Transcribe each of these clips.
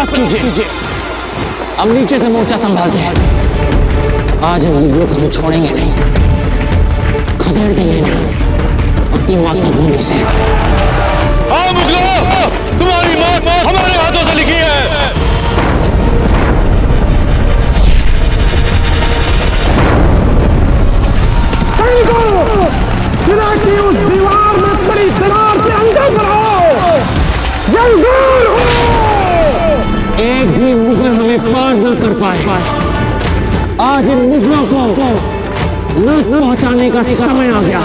बर्दाश्त कीजिए। अब नीचे से मोर्चा संभालते हैं। आज हम मुगलों को छोड़ेंगे नहीं, खदेड़ देंगे नहीं अपनी मातृभूमि से। हाँ मुगलों, तुम्हारी मौत हमारे हाथों से लिखी है। किला की उस दीवार में पड़ी दरार से अंदर बढ़ाओ, जंगल हो। एक भी मुगल हमें पार न कर पाए। आज इन मुगलों को न पहुंचाने का समय आ गया।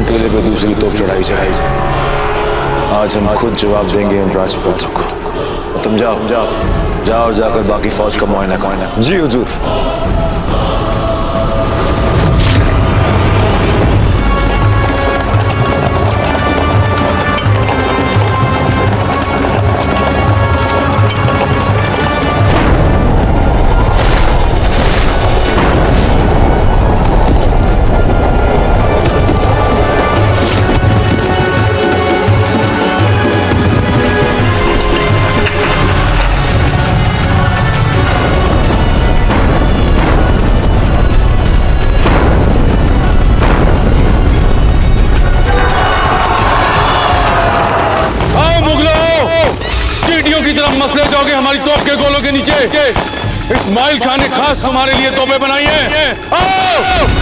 टीले पे दूसरी तोप चढ़ाई जाए। आज हम खुद जवाब देंगे इन राजपूतों को। तुम जाओ जाकर बाकी फौज का मुआयना करो। जी हुजूर। की तरफ मसले जाओगे हमारी तोप के गोलों के नीचे। इस्माइल खान ने खास तुम्हारे लिए तोपें बनाई हैं। आओ!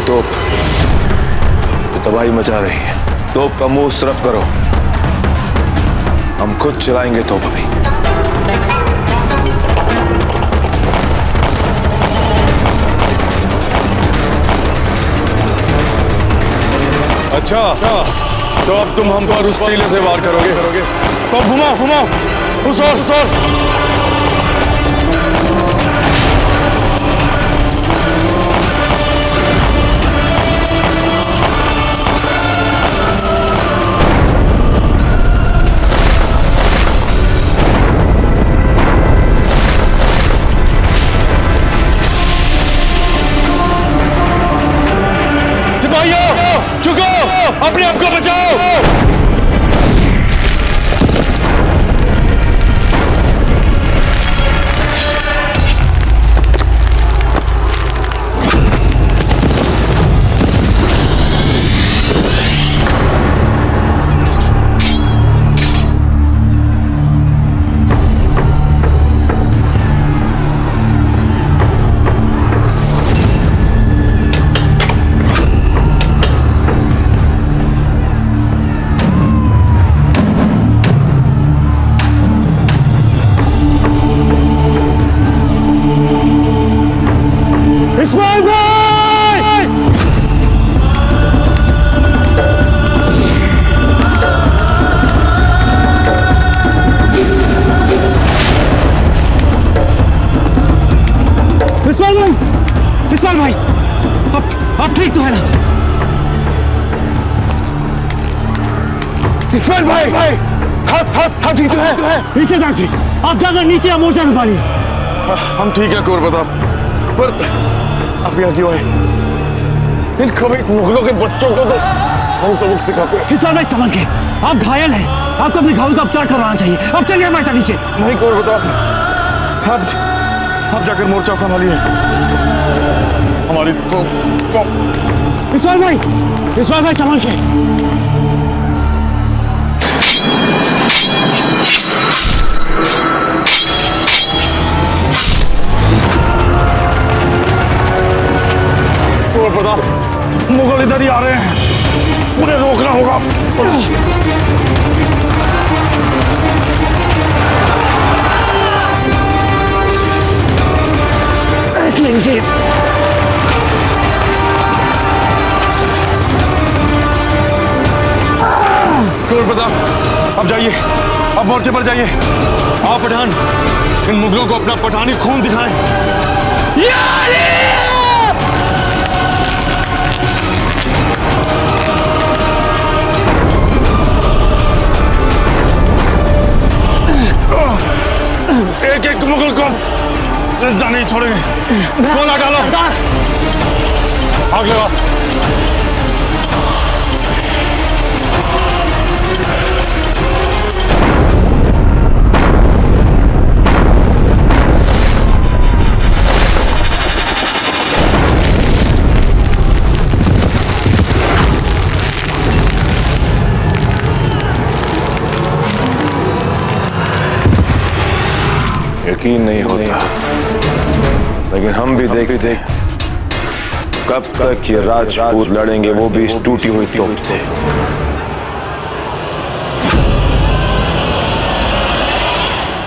तोप जो तबाही मचा रही है, तोप का मुंह उस तरफ करो। हम खुद चलाएंगे तोप अभी। अच्छा, तो अब तुम हम पर उस टीले से वार करोगे। तो घुमाओ उस ओर। अपने आप को बचाओ। इस्माइल भाई हम ठीक तो है? नीचे जाइए, आप जाकर नीचे मोर्चा संभालिए। हम ठीक है कुंवर प्रताप, पर आप यहाँ क्यों आए? इन खबीस मुगलों के बच्चों को तो हम सबक सिखाते हैं। इस्माइल भाई संभल के, आप घायल हैं, आपको अपने घावों का उपचार करवाना चाहिए। अब चलिए हमारे साथ नीचे। नहीं कुंवर प्रताप, आप जाकर मोर्चा संभालिए। हमारी तो इस्माइल भाई संभल के। कुंवर प्रताप, मुगल इधर ही आ रहे हैं, उन्हें रोकना होगा। एक मिनट जी। कुंवर प्रताप, अब जाइए, अब मोर्चे पर जाइए। आप पठान इन मुगलों को अपना पठानी खून दिखाएं। एक एक मुगल को जिंदा नहीं छोड़ेंगे। गोला डालो, आग लगाओ। यकीन नहीं होता, लेकिन हम भी देखते कब तक ये राजपूत लड़ेंगे, वो भी इस टूटी हुई तोप से।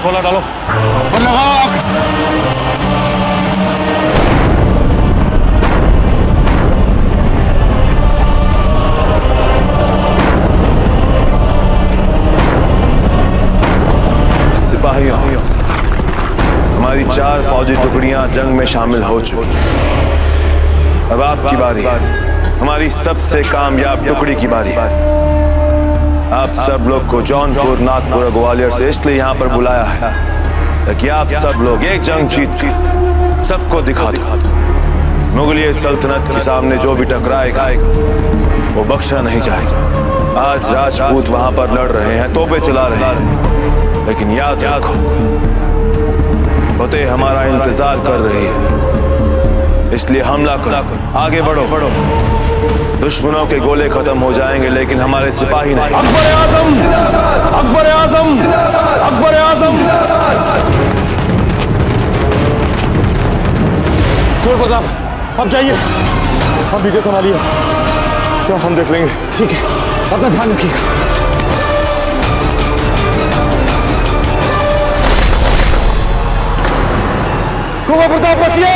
गोला डालो और लगाओ आग। सिपाहियों, हमारी 4 फौजी टुकड़ियां जंग में शामिल हो चुकी। अब आपकी बारी, हमारी सबसे कामयाब टुकड़ी की बारी। आप सब लोग को जौनपुर, नागपुर और ग्वालियर से इसलिए यहाँ पर बुलाया है ताकि आप सब लोग एक जंग जीत कर सबको दिखा दो, मुगलिया सल्तनत के सामने जो भी टकराएगा वो बख्शा नहीं जाएगा। आज राजपूत वहां पर लड़ रहे हैं, तोपे चला रहे हैं, लेकिन याद रखो फतेह हमारा इंतजार कर रही है, इसलिए हमला करो, आगे बढ़ो। दुश्मनों के गोले खत्म हो जाएंगे, लेकिन हमारे सिपाही नहीं। अकबर आजम, अकबर आजम, अकबर आजम। कुंवर प्रताप, अब जाइए, अब पीछे संभालिए, क्या हम देख लेंगे। ठीक है, अपना ध्यान रखिएगा। कुंवर प्रताप बचिए।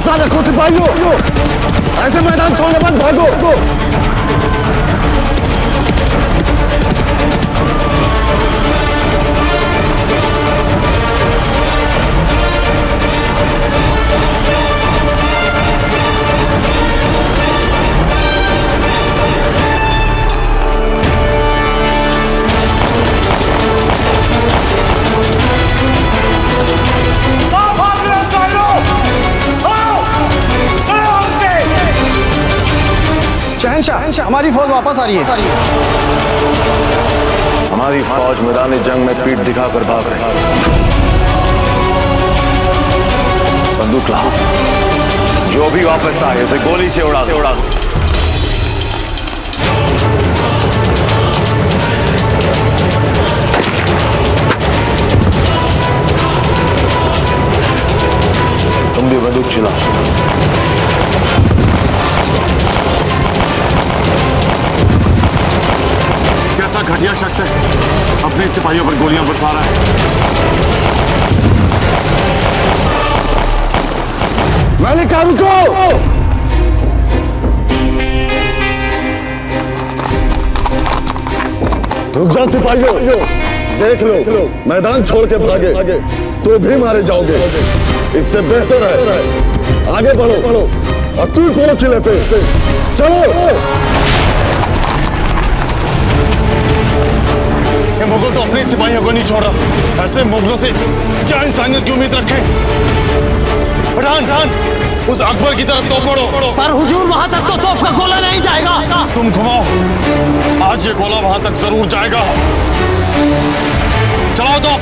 हौसला रखो सिपाहियों, ऐसे मैदान छोड़ने मत भागो। शहंशाह, हमारी फौज वापस आ रही है। हमारी फौज मैदान जंग में पीठ दिखाकर भाग रही है। बंदूक लाओ, जो भी वापस आए उसे गोली से उड़ा दो। तुम भी बंदूक चलाओ। कैसा घटिया शख्स है, अपने सिपाहियों पर गोलियां बरसा रहा है। मलिका रुको। रुक जाओ सिपाहियों, देख लो मैदान छोड़ के भागे तो भी मारे जाओगे। इससे बेहतर है आगे बढ़ो और टूट पड़ो किले पे। चलो। ये मुगल तो अपने सिपाहियों को नहीं छोड़ रहा, ऐसे मुगलों से क्या इंसानियत की उम्मीद रखे। पठान, उस अकबर की तरफ तोप पड़ो। पर हुजूर, वहां तक तो तोप का गोला नहीं जाएगा। तुम घुमाओ, आज ये गोला वहां तक जरूर जाएगा। चलाओ तोप।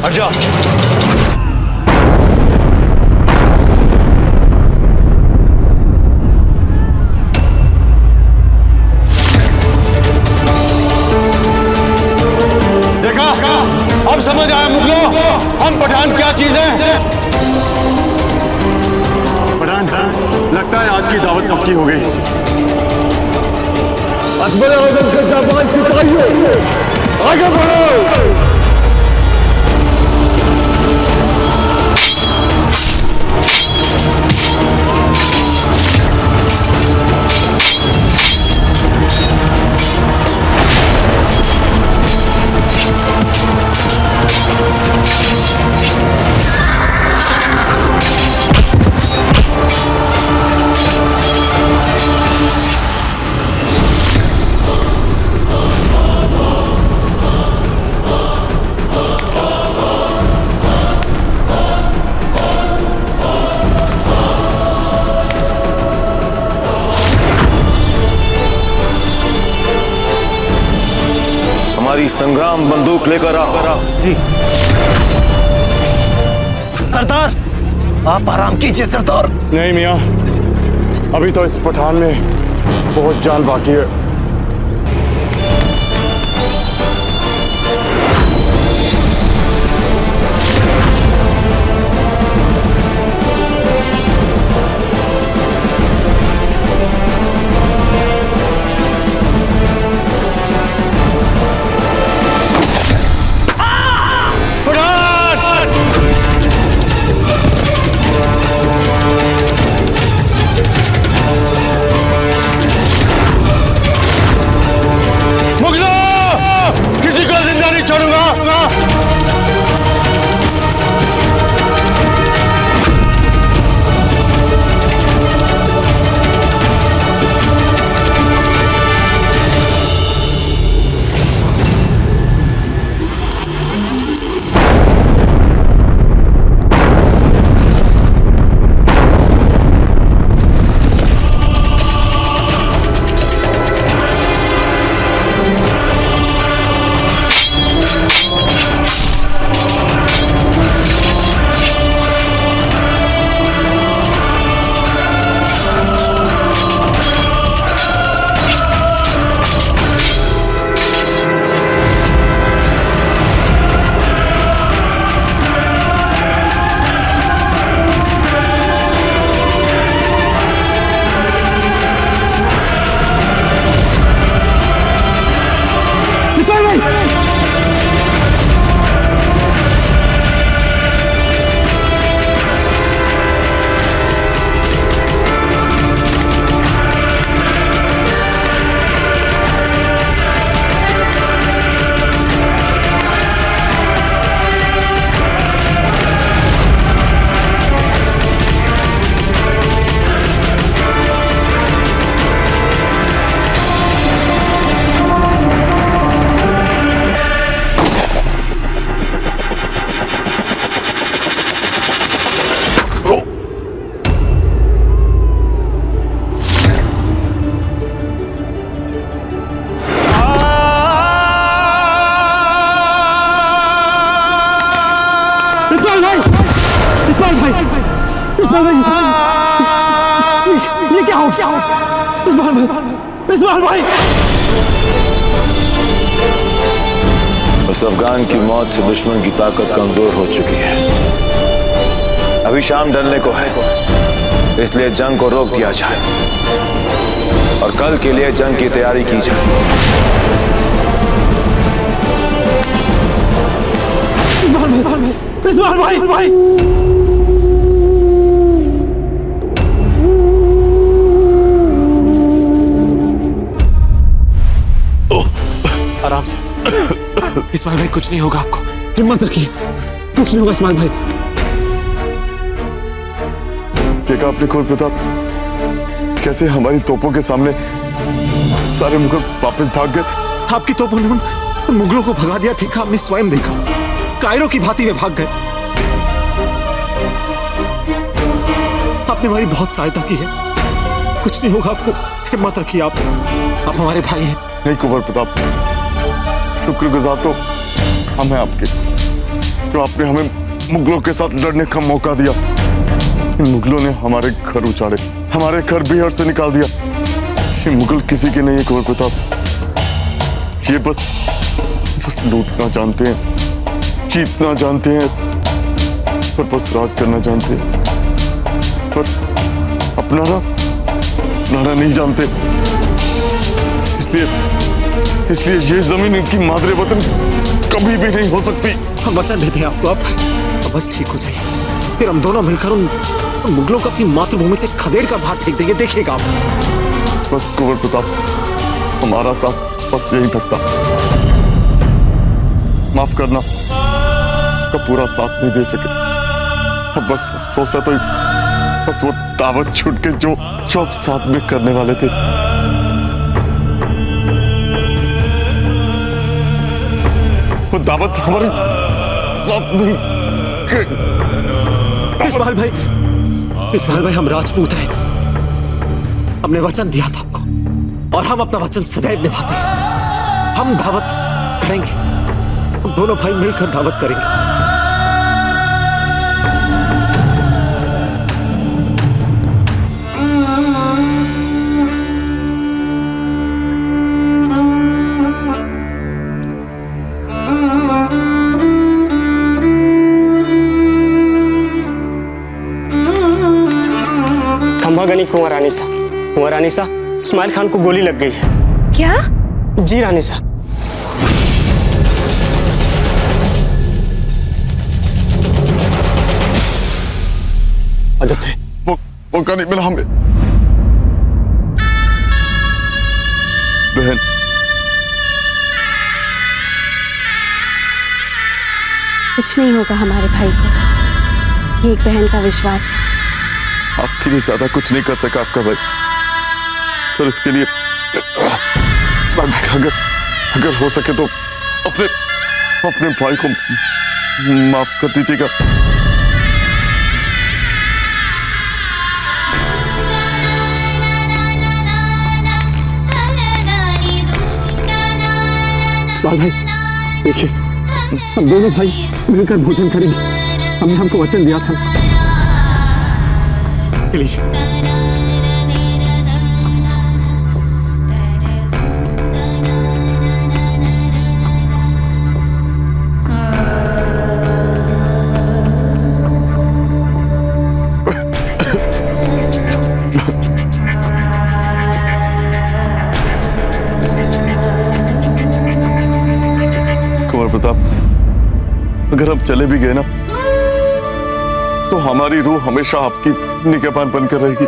अच्छा, देखा, अब समझ आया मुगलों, हम पठान क्या चीज है। पठान, लगता है आज की दावत पक्की हो गई। अकबर आजम के जाबाज सिपाहियों, आगे बढ़ो। हमारी संग्राम बंदूक लेकर आओ। जी सरदार, आप आराम कीजिए सरदार। नहीं मियाँ, अभी तो इस पठान में बहुत जान बाकी है। इस्माइल भाई, ये क्या हो गया? इस्माइल भाई, इस्माइल भाई। उस अफगान की मौत से दुश्मन की ताकत कमजोर हो चुकी है। अभी शाम ढलने को है, इसलिए जंग को रोक दिया जाए और कल के लिए जंग की तैयारी की जाए। इस्माइल भाई, आराम से। इस्माइल भाई कुछ नहीं होगा आपको। हिम्मत रखिए, कुछ नहीं होगा इस्माइल भाई। देखा आपने खोल प्रताप, कैसे हमारी तोपों के सामने सारे मुगल वापस भाग गए। आपकी तोपों ने उन मुगलों को भगा दिया, देखा हमने स्वयं देखा। कायरों की भांति वे भाग गए। आपने हमारी बहुत सहायता की है, कुछ नहीं होगा आपको। हिम्मत रखिए, आप हमारे भाई हैं। नहीं कुंवर प्रताप, शुक्रगुजार तो हम हैं आपके, जो आपने हमें मुगलों के साथ लड़ने का मौका दिया। इन मुगलों ने हमारे घर उजाड़े, हमारे घर बिहार से निकाल दिया। ये मुगल किसी के नहीं है कुंवर प्रताप, ये बस लूटना जानते हैं, जीतना जानते हैं, और बस राज करना जानते हैं, पर अपनाना नहीं जानते। इसलिए ये जमीन इनकी मादरे वतन कभी भी नहीं हो सकती। हम वचन देते हैं आपको, आप बस ठीक हो जाइए, फिर हम दोनों मिलकर उन मुगलों को अपनी मातृभूमि से खदेड़ कर बाहर फेंक देंगे, देखिएगा आप। बस कुंवर प्रताप, हमारा साथ बस यही तक था। माफ करना, का पूरा साथ नहीं दे सके। अब बस अफसोस है तो बस वो दावत छूट के जो आप साथ में करने वाले थे। वो दावत हमारे साथ नहीं। इस्माइल भाई, हम राजपूत हैं। हमने वचन दिया था आपको, और हम अपना वचन सदैव निभाते हैं। हम दावत करेंगे, हम दोनों भाई मिलकर दावत करेंगे। गनी कुंवर रानी सा, इस्माइल खान को गोली लग गई है। क्या? जी रानी सा। अजब थे, वो नहीं मिला हमें। बहन, कुछ नहीं होगा हमारे भाई को, ये एक बहन का विश्वास है। आपके लिए ज्यादा कुछ नहीं कर सका आपका भाई, तो इसके लिए अगर हो सके तो अपने भाई को माफ कर दीजिएगा। इस्माइल भाई, देखिए, हम दोनों भाई मिलकर भोजन करेंगे। हमने हमको वचन दिया था। कुंवर प्रताप, अगर हम चले भी गए ना, तो हमारी रूह हमेशा आपकी निगहबान बनकर रहेगी।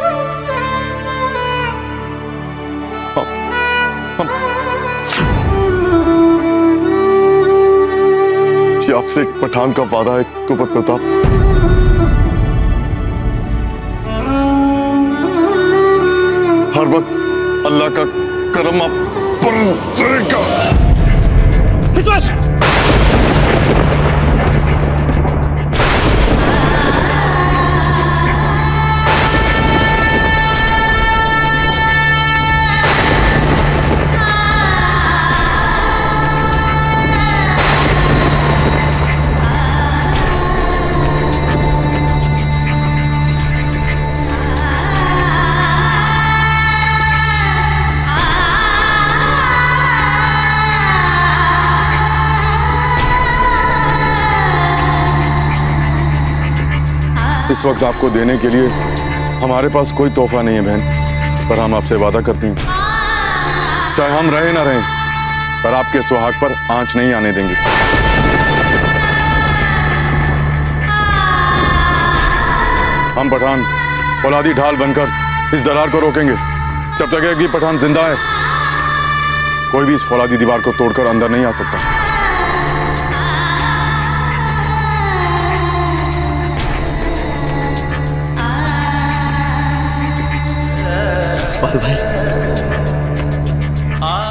ये आपसे एक पठान का वादा है कुंवर प्रताप। हर वक्त अल्लाह का करम आप पर रहेगा। इस वक्त आपको देने के लिए हमारे पास कोई तोहफा नहीं है बहन, पर हम आपसे वादा करते हैं चाहे हम रहे ना रहें, पर आपके सुहाग पर आंच नहीं आने देंगे। हम पठान फौलादी ढाल बनकर इस दरार को रोकेंगे जब तक एक भी पठान जिंदा है। कोई भी इस फौलादी दीवार को तोड़कर अंदर नहीं आ सकता। इस्माइल भाई,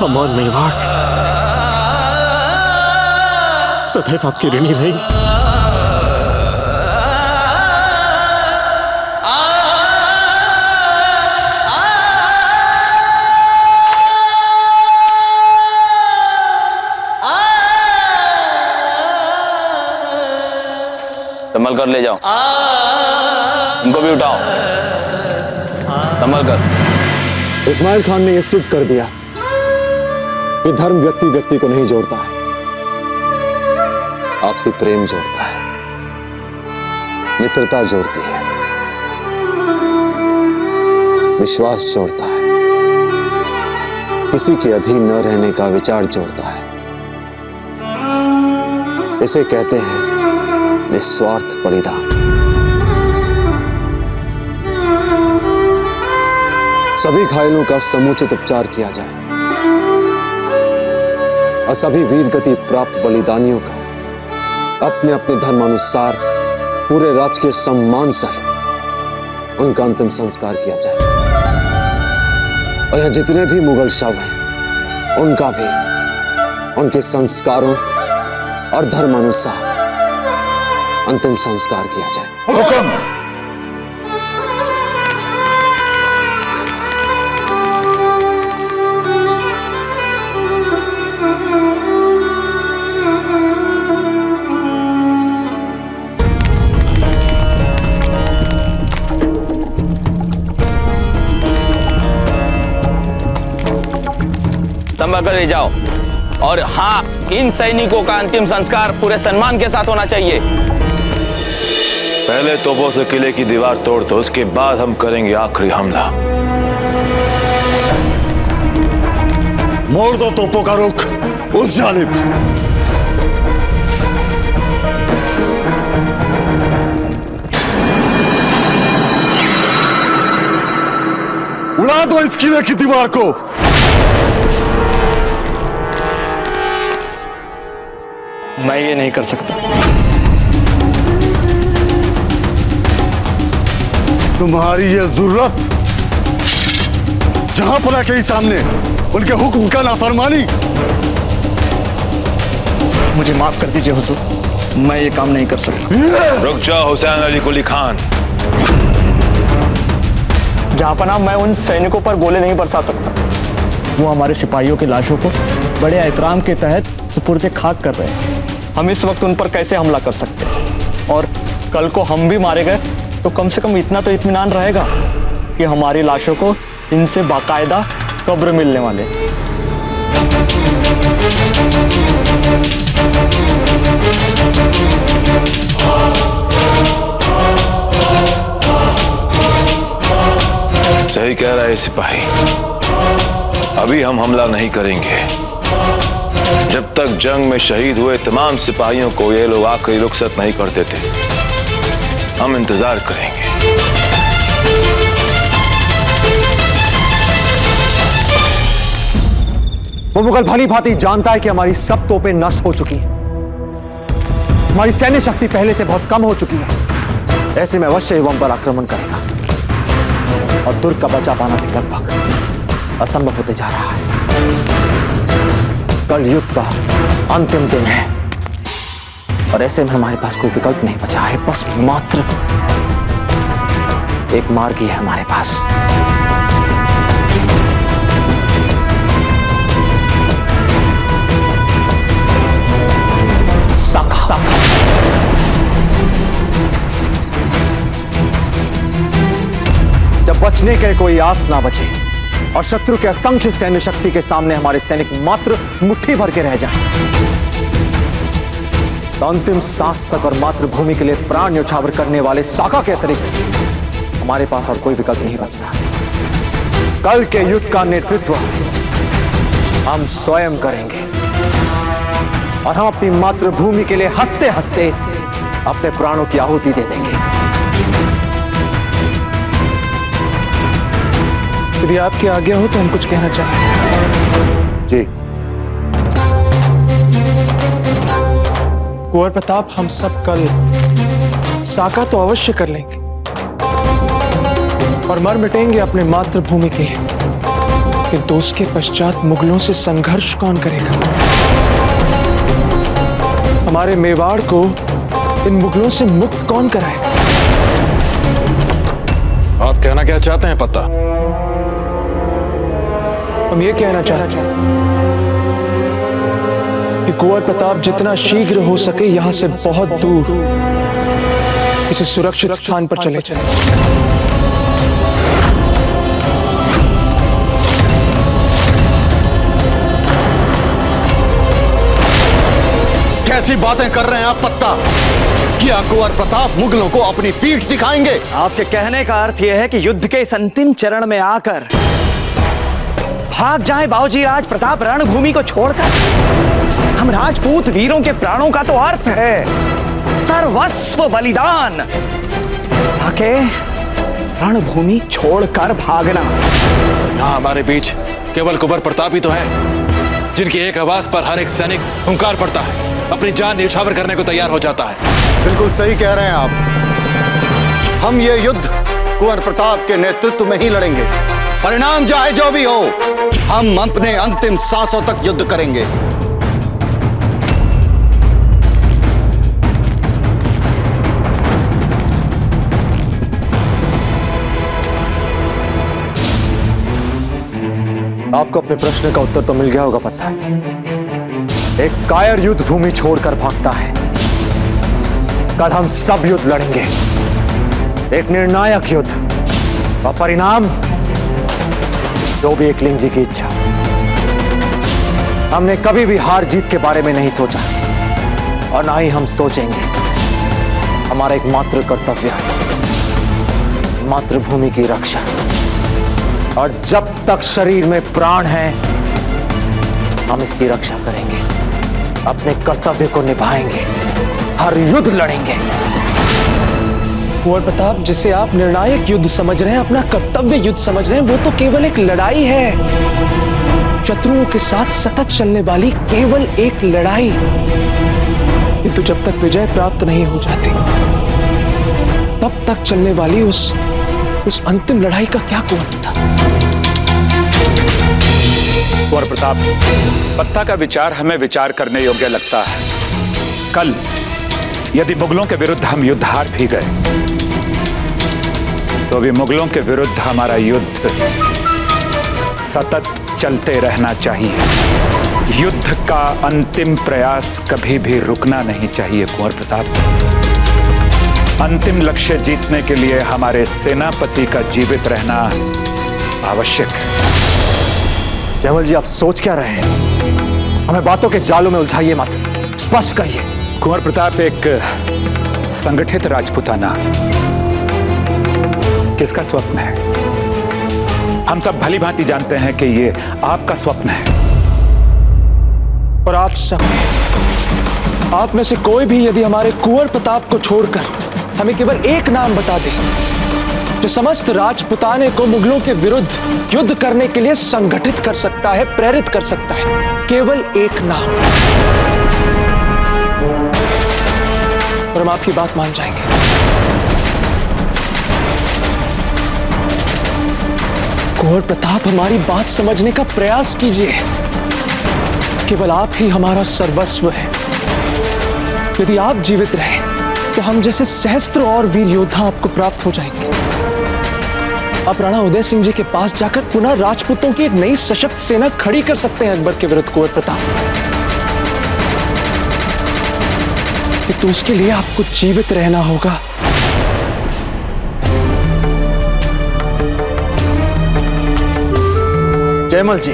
हम और मेवाड़ सदैव आपकी ऋणी रहेंगे। संभल कर ले जाओ, उनको भी उठाओ, संभल कर। इस्माइल खान ने यह सिद्ध कर दिया कि धर्म व्यक्ति व्यक्ति को नहीं जोड़ता है, आपसी प्रेम जोड़ता है, मित्रता जोड़ती है, विश्वास जोड़ता है, किसी के अधीन न रहने का विचार जोड़ता है। इसे कहते हैं निस्वार्थ बलिदान। सभी घायलों का समुचित उपचार किया जाए और सभी वीर गति प्राप्त बलिदानियों का अपने अपने धर्मानुसार पूरे राजकीय सम्मान सहित उनका अंतिम संस्कार किया जाए। और यहां जितने भी मुगल शव हैं उनका भी उनके संस्कारों और धर्मानुसार अंतिम संस्कार किया जाए। हुक्म। संभल कर ले जाओ। और हाँ, इन सैनिकों का अंतिम संस्कार पूरे सम्मान के साथ होना चाहिए। पहले तोपों से किले की दीवार तोड़ दो, उसके बाद हम करेंगे आखिरी हमला। मोड़ दो तोपों का रुख उस जानिब। उड़ा दो इस किले की दीवार को। मैं ये नहीं कर सकता। तुम्हारी ये जरूरत जहां पड़ा के सामने उनके हुक्म का नाफरमानी। मुझे माफ कर दीजिए हुजूर, मैं ये काम नहीं कर सकता। रुक जाओ हुसैन अली कुली खान। जहांपनाह, मैं उन सैनिकों पर गोले नहीं बरसा सकता। वो हमारे सिपाहियों की लाशों को बड़े एहतराम के तहत सुपुर्द खाक कर रहे हैं। हम इस वक्त उन पर कैसे हमला कर सकते हैं? और कल को हम भी मारे गए तो कम से कम इतना तो इत्मीनान रहेगा कि हमारी लाशों को इनसे बाकायदा कब्र मिलने वाले। सही कह रहा है सिपाही, अभी हम हमला नहीं करेंगे जब तक जंग में शहीद हुए तमाम सिपाहियों को ये लोग आखिरी रुखसत नहीं कर देते। हम इंतजार करेंगे। वो मुगल भली भांति जानता है कि हमारी सब तोपें नष्ट हो चुकी हैं, हमारी सैन्य शक्ति पहले से बहुत कम हो चुकी है। ऐसे में अवश्य एवं पर आक्रमण करेगा और दुर्ग का बचा पाना भी लगभग असंभव होते जा रहा है। कल युद्ध का अंतिम दिन है और ऐसे में हमारे पास कोई विकल्प नहीं बचा है, बस मात्र एक मार्ग ही है हमारे पास। साका। जब बचने के कोई आस ना बचे और शत्रु के असंख्य सैन्य शक्ति के सामने हमारे सैनिक मात्र मुट्ठी भर के रह जाएं, तो अंतिम सांस तक और मातृभूमि के लिए प्राण न्यौछावर करने वाले साका के अतिरिक्त हमारे पास और कोई विकल्प नहीं बचता। कल के युद्ध का नेतृत्व हम स्वयं करेंगे और हम अपनी मातृभूमि के लिए हंसते हंसते अपने प्राणों की आहुति दे देंगे। यदि आपकी आज्ञा हो तो हम कुछ कहना चाहें। जी। कुंवर प्रताप, हम सब कल साका तो अवश्य कर लेंगे और मर मिटेंगे अपने मातृभूमि के लिए, किंतु उसके पश्चात मुगलों से संघर्ष कौन करेगा? हमारे मेवाड़ को इन मुगलों से मुक्त कौन कराएगा? आप कहना क्या चाहते हैं पत्ता? हम ये कहना चाहते हैं कि कुंवर प्रताप जितना शीघ्र हो सके यहां से बहुत दूर किसी सुरक्षित स्थान पर चले जाएं। कैसी बातें कर रहे हैं आप पत्ता? क्या कुंवर प्रताप मुगलों को अपनी पीठ दिखाएंगे? आपके कहने का अर्थ यह है कि युद्ध के इस अंतिम चरण में आकर भाग जाएं बाबूजी राज प्रताप रणभूमि को छोड़कर। हम राजपूत वीरों के प्राणों का तो अर्थ है सर्वस्व बलिदान, आके रणभूमि छोड़कर भागना। यहाँ हमारे बीच केवल कुंवर प्रताप ही तो है जिनकी एक आवाज पर हर एक सैनिक हुंकार पड़ता है, अपनी जान न्यौछावर करने को तैयार हो जाता है। बिल्कुल सही कह रहे हैं आप। हम ये युद्ध कुंवर प्रताप के नेतृत्व में ही लड़ेंगे। परिणाम चाहे जो भी हो, हम अपने अंतिम सांसों तक युद्ध करेंगे। आपको अपने प्रश्न का उत्तर तो मिल गया होगा पत्ता। एक कायर युद्ध भूमि छोड़कर भागता है। कल हम सब युद्ध लड़ेंगे, एक निर्णायक युद्ध, और परिणाम जो भी एकलिंग जी की इच्छा। हमने कभी भी हार जीत के बारे में नहीं सोचा और ना ही हम सोचेंगे। हमारा एकमात्र कर्तव्य है मातृभूमि की रक्षा, और जब तक शरीर में प्राण है हम इसकी रक्षा करेंगे, अपने कर्तव्य को निभाएंगे, हर युद्ध लड़ेंगे। कुंवर प्रताप, जिसे आप निर्णायक युद्ध समझ रहे हैं, अपना कर्तव्य युद्ध समझ रहे हैं, वो तो केवल एक लड़ाई है, शत्रुओं के साथ सतत चलने वाली केवल एक लड़ाई। किंतु जब तक विजय प्राप्त नहीं हो जाती तब तक चलने वाली उस अंतिम लड़ाई का क्या कुंवर था? कुंवर प्रताप, पत्ता का विचार हमें विचार करने योग्य लगता है। कल यदि मुगलों के विरुद्ध हम युद्ध हार भी गए तो भी मुगलों के विरुद्ध हमारा युद्ध सतत चलते रहना चाहिए। युद्ध का अंतिम प्रयास कभी भी रुकना नहीं चाहिए कुंवर प्रताप। अंतिम लक्ष्य जीतने के लिए हमारे सेनापति का जीवित रहना आवश्यक है। जयमल जी, आप सोच क्या रहे हैं? हमें बातों के जालों में उलझाइए मत, स्पष्ट कहिए। कुंवर प्रताप, एक संगठित राजपूताना किसका स्वप्न है? हम सब भली भांति जानते हैं कि ये आपका स्वप्न है। और आप सब, आप में से कोई भी यदि हमारे कुंवर प्रताप को छोड़कर हमें केवल एक नाम बता दे जो समस्त राजपुताने को मुगलों के विरुद्ध युद्ध करने के लिए संगठित कर सकता है, प्रेरित कर सकता है, केवल एक नाम, और हम आपकी बात मान जाएंगे। कुंवर प्रताप, हमारी बात समझने का प्रयास कीजिए। केवल आप ही हमारा सर्वस्व है। यदि आप जीवित रहे तो हम जैसे सहस्त्र और वीर योद्धा आपको प्राप्त हो जाएंगे। आप राणा उदय सिंह जी के पास जाकर पुनः राजपूतों की एक नई सशक्त सेना खड़ी कर सकते हैं अकबर के विरुद्ध कुंवर प्रताप। तो उसके लिए आपको जीवित रहना होगा। जयमल जी,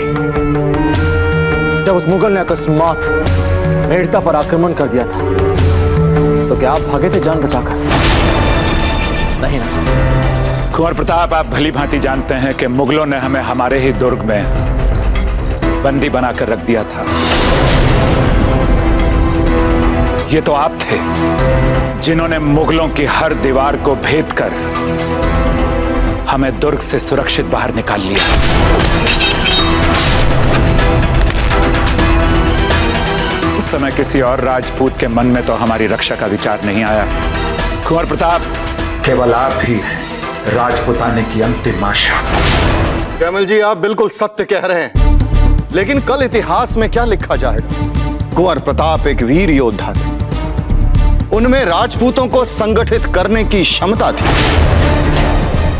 जब उस मुगल ने अकस्मात मेड़ता पर आक्रमण कर दिया था तो क्या आप भागे थे जान बचाकर? नहीं ना। कुंवर प्रताप, आप भली भांति जानते हैं कि मुगलों ने हमें हमारे ही दुर्ग में बंदी बनाकर रख दिया था। ये तो आप थे जिन्होंने मुगलों की हर दीवार को भेद कर हमें दुर्ग से सुरक्षित बाहर निकाल लिया। उस समय किसी और राजपूत के मन में तो हमारी रक्षा का विचार नहीं आया। कुंवर प्रताप, केवल आप ही राजपुताने की अंतिम आशा। जयमल जी, आप बिल्कुल सत्य कह रहे हैं, लेकिन कल इतिहास में क्या लिखा जाएगा? कुंवर प्रताप एक वीर योद्धा थे, उनमें राजपूतों को संगठित करने की क्षमता थी,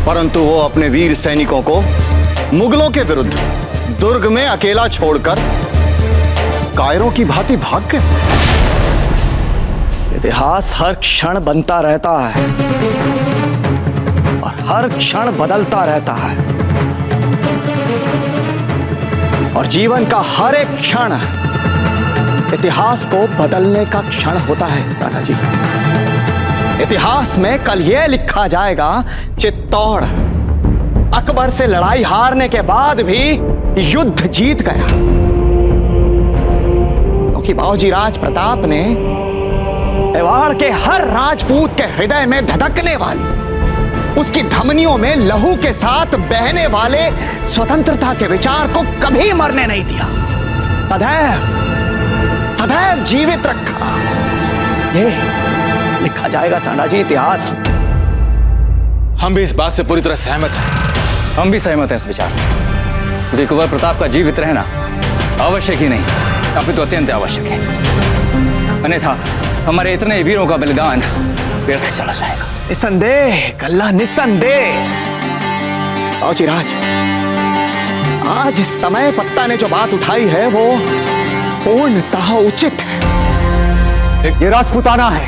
परंतु वो अपने वीर सैनिकों को मुगलों के विरुद्ध दुर्ग में अकेला छोड़कर कायरों की भांति भाग गए। इतिहास हर क्षण बनता रहता है और हर क्षण बदलता रहता है, और जीवन का हर एक क्षण इतिहास को बदलने का क्षण होता है सारा जी। इतिहास में कल यह लिखा जाएगा, चित्तौड़ अकबर से लड़ाई हारने के बाद भी युद्ध जीत गया, क्योंकि बाबूजी राज प्रताप ने मेवाड़ के हर राजपूत के हृदय में धधकने वाली, उसकी धमनियों में लहू के साथ बहने वाले स्वतंत्रता के विचार को कभी मरने नहीं दिया। सदैव सदैव जीवित रखा। ये लिखा जाएगा सांडा जी इतिहास में। हम भी इस बात से पूरी तरह सहमत हैं। हम भी सहमत हैं इस विचार से। कुंवर प्रताप का जीवित रहना आवश्यक ही नहीं, अपितु अत्यंत आवश्यक है। अन्यथा हमारे इतने वीरों का बलिदान व्यर्थ चला जाएगा। निसंदेह कल्ला, निसंदेह। बाबूजी राज, आज इस समय पत्ता ने जो बात उठाई है वो पूर्णतः उचित है। ये राजपूताना है,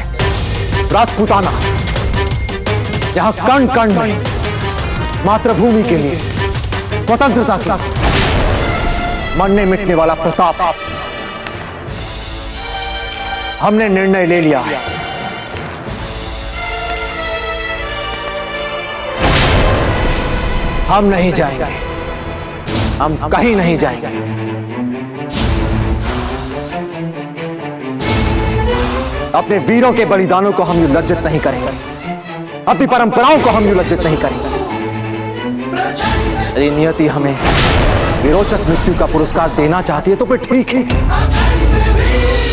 राजपूताना। यहां कण कण में मातृभूमि के लिए, स्वतंत्रता की मरने मिटने वाला प्रताप। हमने निर्णय ले लिया है, हम नहीं जाएंगे, हम कहीं नहीं जाएंगे। अपने वीरों के बलिदानों को हम यूं लज्जित नहीं करेंगे, अपनी परंपराओं को हम यूं लज्जित नहीं करेंगे। यदि नियति हमें वीरोचित मृत्यु का पुरस्कार देना चाहती है तो फिर ठीक है।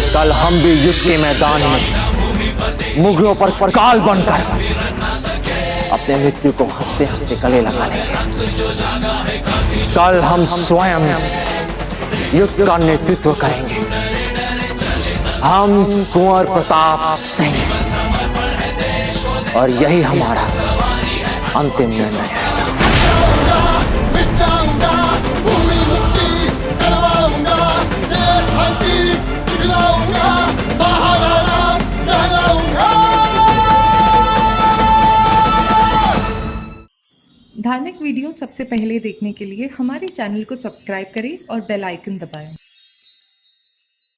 कल हम भी युद्ध के मैदान में मुगलों पर परकाल बनकर अपने मृत्यु को हंसते हंसते गले लगा लेंगे। कल हम स्वयं युद्ध का नेतृत्व करेंगे। हम कुंवर प्रताप सिंह, और यही हमारा अंतिम निर्णय है। धार्मिक वीडियो सबसे पहले देखने के लिए हमारे चैनल को सब्सक्राइब करें और बेल आइकन दबाएं।